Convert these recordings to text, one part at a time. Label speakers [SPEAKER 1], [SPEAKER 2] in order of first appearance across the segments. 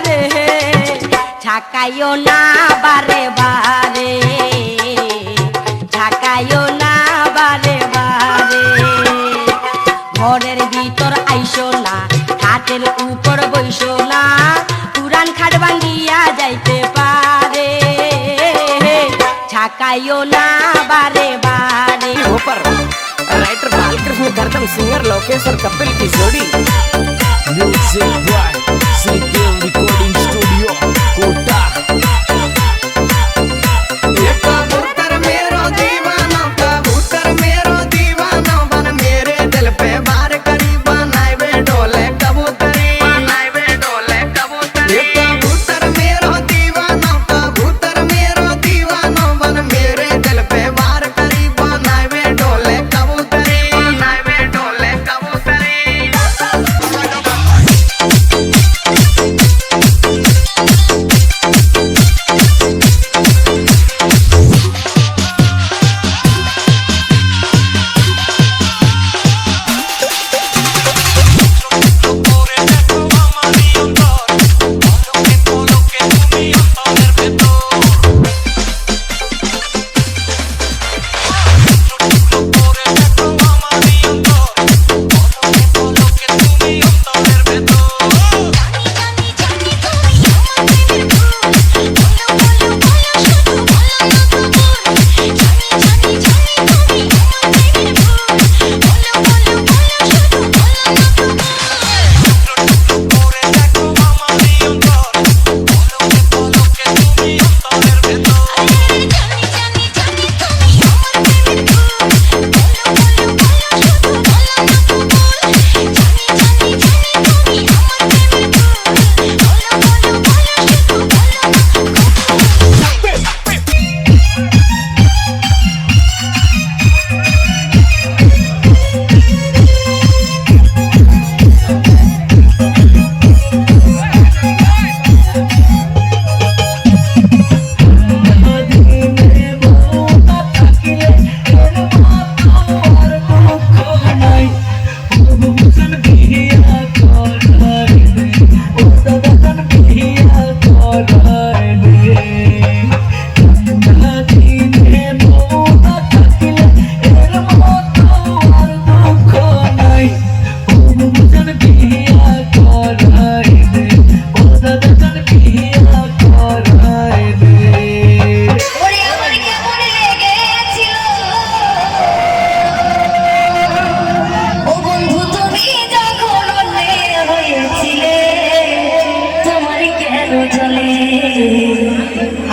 [SPEAKER 1] রে ঝাঁকাইও না বারে বারে, ঝাঁকাইও না বারে বারে। ঘরের ভিতর আইসো না, খাটের উপর বইসো না, পুরান খাট ভাঙ্গিয়া যাইতে পারে, ঝাঁকাইও না बारे बारे।
[SPEAKER 2] ऊपर राइटर बालकृष्ण गर्दन सिंगर लोकेश और कपिल की जोड़ी।
[SPEAKER 3] Music by Shridev recording studio Kota.
[SPEAKER 4] कबूतर मेरो दीवाना, कबूतर मेरो दीवाना, बन मेरे दिल पे बार करी बनाए वे डोले कबूतरी, बनाए वे डोले कबूतरी। कबूतर मेरो दीवाना, कबूतर मेरो दीवाना, बन मेरे दिल पे बार करी बनाए वे डोले कबूतरी, बनाए वे डोले कबूतरी।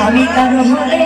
[SPEAKER 5] আমি কারো হলে